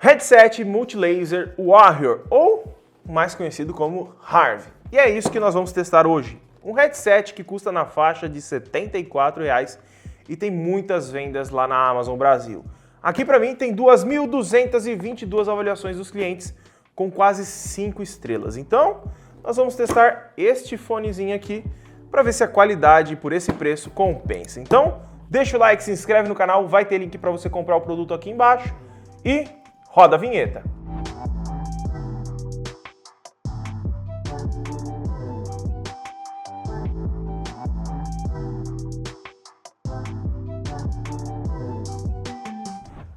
Headset Multilaser Warrior, ou mais conhecido como Harv. E é isso que nós vamos testar hoje. Um headset que custa na faixa de R$ 74,00 e tem muitas vendas lá na Amazon Brasil. Aqui para mim tem 2.222 avaliações dos clientes com quase 5 estrelas. Então, nós vamos testar este fonezinho aqui para ver se a qualidade por esse preço compensa. Então, deixa o like, se inscreve no canal, vai ter link para você comprar o produto aqui embaixo e roda a vinheta.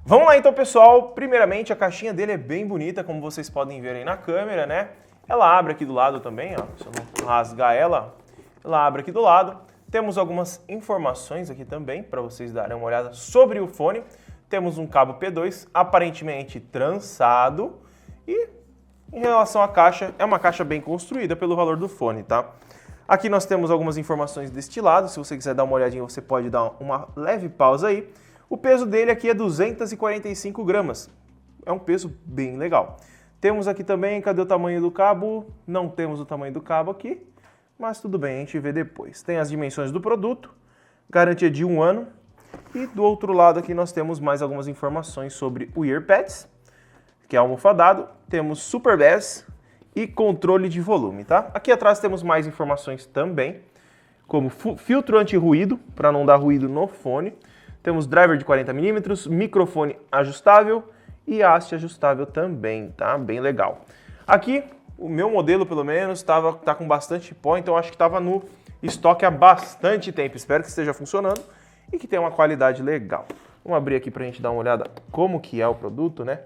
Vamos lá então, pessoal. Primeiramente, a caixinha dele é bem bonita, como vocês podem ver aí na câmera, né? Ela abre aqui do lado também, ó. Se eu não rasgar ela abre aqui do lado. Temos algumas informações aqui também para vocês darem uma olhada sobre o fone. Temos um cabo P2, aparentemente trançado. E em relação à caixa, é uma caixa bem construída pelo valor do fone, tá? Aqui nós temos algumas informações deste lado. Se você quiser dar uma olhadinha, você pode dar uma leve pausa aí. O peso dele aqui é 245 gramas. É um peso bem legal. Temos aqui também, cadê o tamanho do cabo? Não temos o tamanho do cabo aqui, mas tudo bem, a gente vê depois. Tem as dimensões do produto, garantia de 1 ano. E do outro lado aqui nós temos mais algumas informações sobre o EarPads, que é almofadado. Temos Super Bass e controle de volume, tá? Aqui atrás temos mais informações também, como filtro anti-ruído, para não dar ruído no fone. Temos driver de 40mm, microfone ajustável e haste ajustável também, tá? Bem legal. Aqui, o meu modelo, pelo menos, tá com bastante pó, então acho que estava no estoque há bastante tempo. Espero que esteja funcionando e que tenha uma qualidade legal. Vamos abrir aqui pra gente dar uma olhada como que é o produto, né?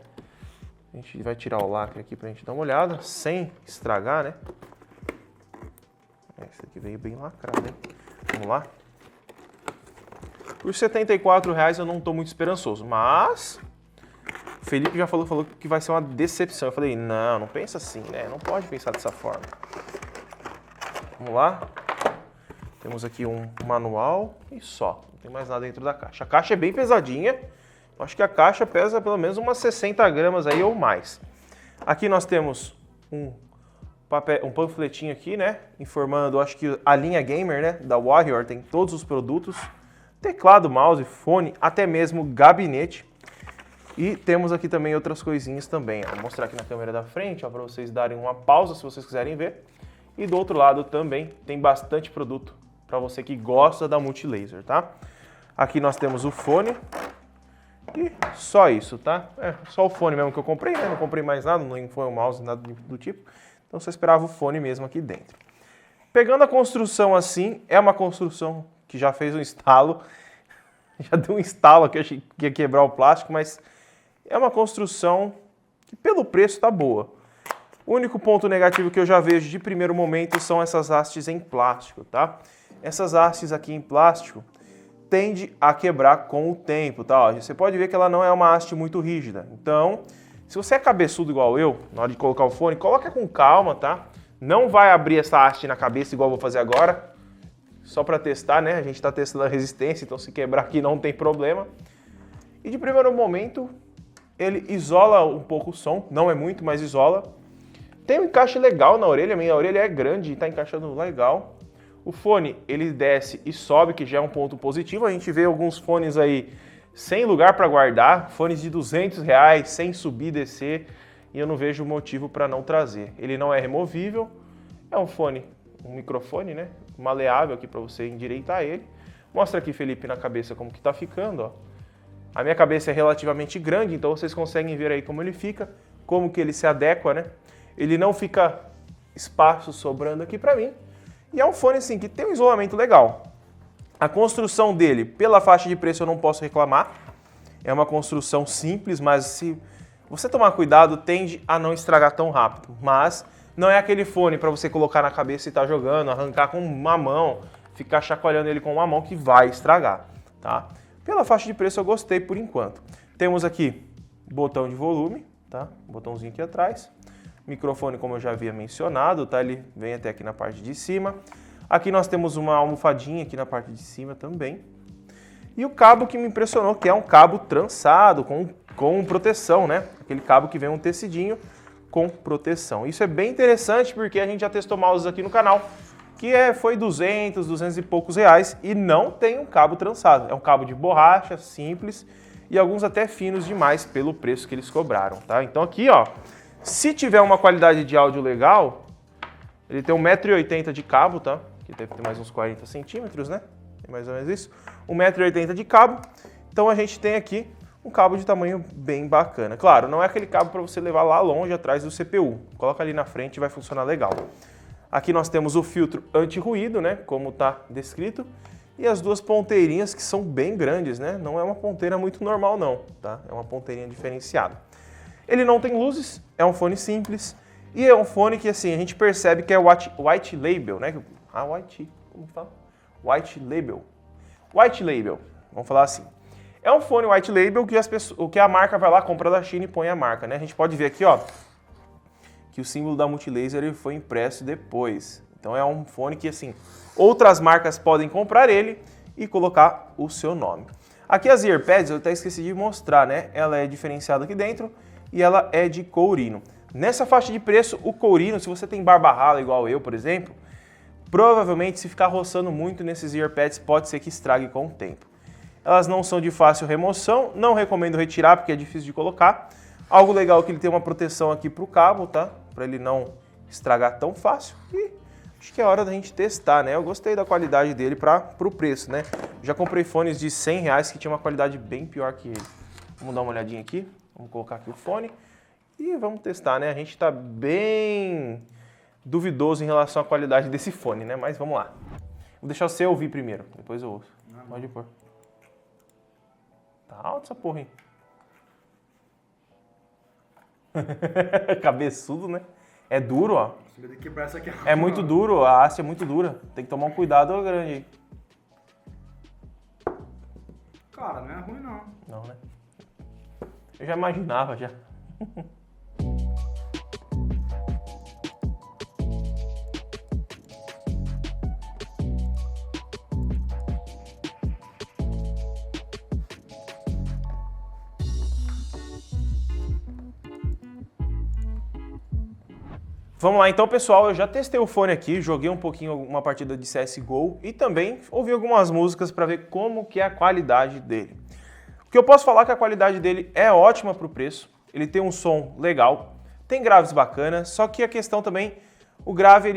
A gente vai tirar o lacre aqui pra gente dar uma olhada, sem estragar, né? Esse aqui veio bem lacrado, hein? Vamos lá. Por R$ 74,00 eu não estou muito esperançoso, mas o Felipe já falou que vai ser uma decepção. Eu falei, não pensa assim, né? Não pode pensar dessa forma. Vamos lá. Temos aqui um manual e só. Não tem mais nada dentro da caixa. A caixa é bem pesadinha. Eu acho que a caixa pesa pelo menos umas 60 gramas aí ou mais. Aqui nós temos um panfletinho aqui, né? Informando, acho que a linha gamer, né? Da Warrior tem todos os produtos. Teclado, mouse, fone, até mesmo gabinete. E temos aqui também outras coisinhas também. Vou mostrar aqui na câmera da frente, para vocês darem uma pausa se vocês quiserem ver. E do outro lado também tem bastante produto para você que gosta da Multilaser, tá? Aqui nós temos o fone. E só isso, tá? É só o fone mesmo que eu comprei, né? Não comprei mais nada, não foi o mouse, nada do tipo. Então só esperava o fone mesmo aqui dentro. Pegando a construção assim, é uma construção que já fez um estalo, já deu um estalo aqui, achei que ia quebrar o plástico, mas é uma construção que pelo preço está boa. O único ponto negativo que eu já vejo de primeiro momento são essas hastes em plástico, tá? Essas hastes aqui em plástico tendem a quebrar com o tempo, tá? Ó, você pode ver que ela não é uma haste muito rígida. Então, se você é cabeçudo igual eu, na hora de colocar o fone, coloca com calma, tá? Não vai abrir essa haste na cabeça igual eu vou fazer agora. Só para testar, né? A gente está testando a resistência, então se quebrar aqui não tem problema. E de primeiro momento, ele isola um pouco o som, não é muito, mas isola. Tem um encaixe legal na orelha, minha orelha é grande e está encaixando legal. O fone, ele desce e sobe, que já é um ponto positivo. A gente vê alguns fones aí sem lugar para guardar, fones de R$200, sem subir e descer, e eu não vejo motivo para não trazer. Ele não é removível, é um fone, um microfone, né? Maleável aqui para você endireitar ele. Mostra aqui, Felipe, na cabeça como que tá ficando, ó. A minha cabeça é relativamente grande, então vocês conseguem ver aí como ele fica, como que ele se adequa, né? Ele não fica espaço sobrando aqui para mim. E é um fone assim que tem um isolamento legal. A construção dele, pela faixa de preço eu não posso reclamar. É uma construção simples, mas se você tomar cuidado, tende a não estragar tão rápido. Mas não é aquele fone para você colocar na cabeça e estar jogando, arrancar com uma mão, ficar chacoalhando ele com uma mão que vai estragar, tá? Pela faixa de preço eu gostei por enquanto. Temos aqui botão de volume, tá? Botãozinho aqui atrás. Microfone, como eu já havia mencionado, tá? Ele vem até aqui na parte de cima. Aqui nós temos uma almofadinha aqui na parte de cima também. E o cabo que me impressionou, que é um cabo trançado, com com proteção, né? Aquele cabo que vem um tecidinho com proteção. Isso é bem interessante porque a gente já testou mouses aqui no canal que foi 200 e poucos reais e não tem um cabo trançado. É um cabo de borracha, simples e alguns até finos demais pelo preço que eles cobraram, tá? Então aqui, ó, se tiver uma qualidade de áudio legal, ele tem 1,80 m de cabo, tá? Que deve ter mais uns 40 centímetros, né? Tem mais ou menos isso. 1,80 m de cabo. Então a gente tem aqui um cabo de tamanho bem bacana. Claro, não é aquele cabo para você levar lá longe atrás do CPU. Coloca ali na frente e vai funcionar legal. Aqui nós temos o filtro anti-ruído, né, como está descrito, e as duas ponteirinhas que são bem grandes, né? Não é uma ponteira muito normal não, tá? É uma ponteirinha diferenciada. Ele não tem luzes, é um fone simples e é um fone que assim a gente percebe que é white label, né? Como fala? White label. White label, vamos falar assim. É um fone white label que a marca vai lá, compra da China e põe a marca, né? A gente pode ver aqui, ó, que o símbolo da Multilaser ele foi impresso depois. Então é um fone que, assim, outras marcas podem comprar ele e colocar o seu nome. Aqui as earpads, eu até esqueci de mostrar, né? Ela é diferenciada aqui dentro e ela é de courino. Nessa faixa de preço, o courino, se você tem barba rala igual eu, por exemplo, provavelmente se ficar roçando muito nesses earpads, pode ser que estrague com o tempo. Elas não são de fácil remoção, não recomendo retirar porque é difícil de colocar. Algo legal é que ele tem uma proteção aqui para o cabo, tá? Para ele não estragar tão fácil. E acho que é hora da gente testar, né? Eu gostei da qualidade dele para o preço, né? Já comprei fones de 100 reais que tinha uma qualidade bem pior que ele. Vamos dar uma olhadinha aqui. Vamos colocar aqui o fone e vamos testar, né? A gente está bem duvidoso em relação à qualidade desse fone, né? Mas vamos lá. Vou deixar você ouvir primeiro, depois eu ouço. Pode pôr. Tá alto essa porra, hein? Cabeçudo, né? É duro, ó. É muito duro, a haste é muito dura. Tem que tomar um cuidado grande aí. Cara, não é ruim não. Não, né? Eu já imaginava, já. Vamos lá então, pessoal, eu já testei o fone aqui, joguei um pouquinho uma partida de CSGO e também ouvi algumas músicas para ver como que é a qualidade dele. O que eu posso falar é que a qualidade dele é ótima para o preço, ele tem um som legal, tem graves bacanas, só que a questão também, o grave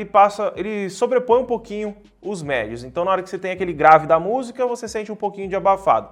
ele sobrepõe um pouquinho os médios, então na hora que você tem aquele grave da música, você sente um pouquinho de abafado.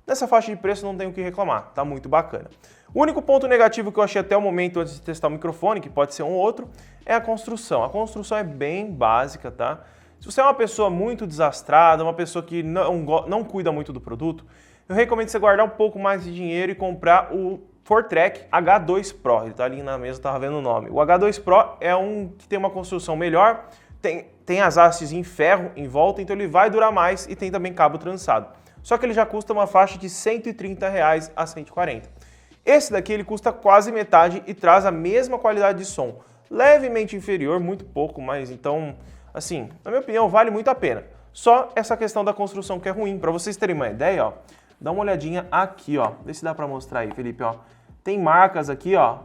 Nessa faixa de preço não tenho o que reclamar, tá muito bacana. O único ponto negativo que eu achei até o momento antes de testar o microfone, que pode ser um outro, é a construção. A construção é bem básica, tá? Se você é uma pessoa muito desastrada, uma pessoa que não cuida muito do produto, eu recomendo você guardar um pouco mais de dinheiro e comprar o Fortrek H2 Pro. Ele tá ali na mesa, eu tava vendo o nome. O H2 Pro é um que tem uma construção melhor, tem as hastes em ferro em volta, então ele vai durar mais e tem também cabo trançado. Só que ele já custa uma faixa de R$ 130 a 140. Esse daqui ele custa quase metade e traz a mesma qualidade de som. Levemente inferior, muito pouco, mas então, assim, na minha opinião, vale muito a pena. Só essa questão da construção que é ruim. Para vocês terem uma ideia, ó, dá uma olhadinha aqui, ó. Vê se dá para mostrar aí, Felipe, ó. Tem marcas aqui, ó,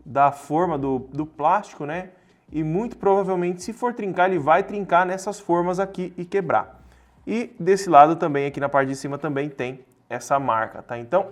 da forma do plástico, né? E muito provavelmente, se for trincar, ele vai trincar nessas formas aqui e quebrar. E desse lado também, aqui na parte de cima, também tem essa marca, tá? Então,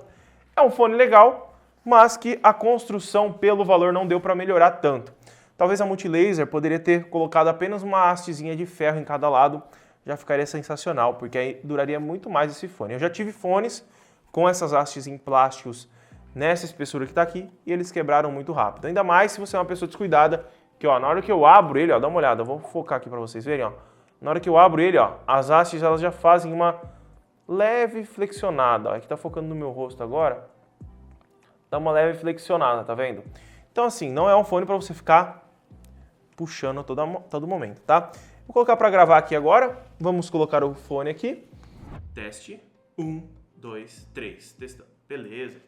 é um fone legal, mas que a construção pelo valor não deu para melhorar tanto. Talvez a Multilaser poderia ter colocado apenas uma hastezinha de ferro em cada lado, já ficaria sensacional, porque aí duraria muito mais esse fone. Eu já tive fones com essas hastes em plásticos nessa espessura que está aqui e eles quebraram muito rápido. Ainda mais se você é uma pessoa descuidada, que ó, na hora que eu abro ele, ó, dá uma olhada, eu vou focar aqui para vocês verem, ó. Na hora que eu abro ele, ó, as hastes elas já fazem uma leve flexionada. Ó, aqui tá focando no meu rosto agora. Dá uma leve flexionada, tá vendo? Então assim, não é um fone para você ficar puxando a todo momento, tá? Vou colocar para gravar aqui agora. Vamos colocar o fone aqui. Teste. 1, 2, 3. Testando. Beleza.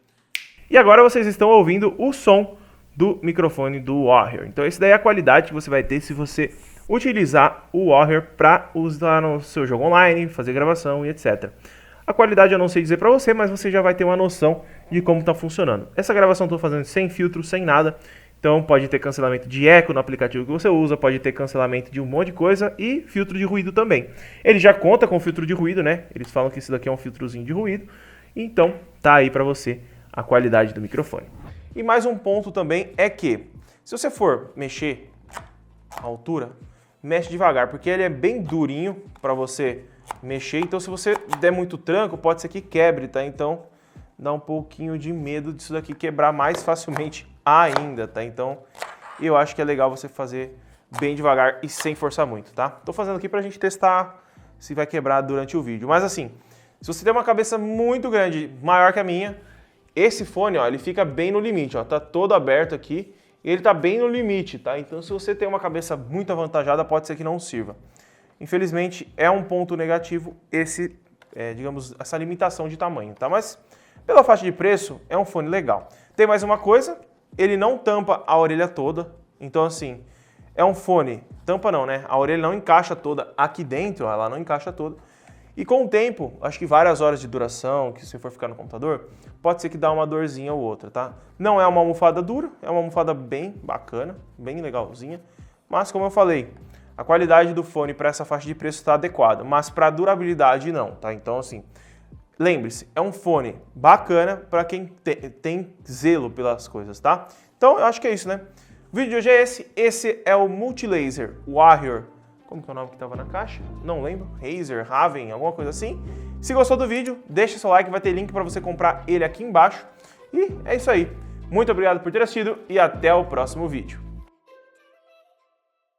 E agora vocês estão ouvindo o som do microfone do Warrior. Então esse daí é a qualidade que você vai ter se você utilizar o Warrior para usar no seu jogo online, fazer gravação e etc. A qualidade eu não sei dizer para você, mas você já vai ter uma noção de como está funcionando. Essa gravação eu estou fazendo sem filtro, sem nada. Então pode ter cancelamento de eco no aplicativo que você usa, pode ter cancelamento de um monte de coisa e filtro de ruído também. Ele já conta com filtro de ruído, né? Eles falam que isso daqui é um filtrozinho de ruído. Então tá aí para você a qualidade do microfone. E mais um ponto também é que, se você for mexer a altura, mexe devagar, porque ele é bem durinho para você mexer. Então se você der muito tranco, pode ser que quebre, tá? Então dá um pouquinho de medo disso daqui quebrar mais facilmente ainda, tá? Então eu acho que é legal você fazer bem devagar e sem forçar muito, tá? Tô fazendo aqui pra gente testar se vai quebrar durante o vídeo. Mas assim, se você tem uma cabeça muito grande, maior que a minha, esse fone, ó, ele fica bem no limite, ó, tá todo aberto aqui, e ele tá bem no limite, tá? Então se você tem uma cabeça muito avantajada, pode ser que não sirva. Infelizmente, é um ponto negativo digamos, essa limitação de tamanho, tá? Mas pela faixa de preço, é um fone legal. Tem mais uma coisa, ele não tampa a orelha toda, então assim, é um fone, tampa não, né? A orelha não encaixa toda aqui dentro, ó, ela não encaixa toda. E com o tempo, acho que várias horas de duração, que se for ficar no computador, pode ser que dá uma dorzinha ou outra, tá? Não é uma almofada dura, é uma almofada bem bacana, bem legalzinha, mas como eu falei, a qualidade do fone para essa faixa de preço está adequada, mas para durabilidade não, tá? Então assim, lembre-se, é um fone bacana para quem tem zelo pelas coisas, tá? Então eu acho que é isso, né? O vídeo de hoje é esse é o Multilaser Warrior. Como que é o nome que estava na caixa? Não lembro. Razer, Raven, alguma coisa assim. Se gostou do vídeo, deixa seu like, vai ter link para você comprar ele aqui embaixo. E é isso aí. Muito obrigado por ter assistido e até o próximo vídeo.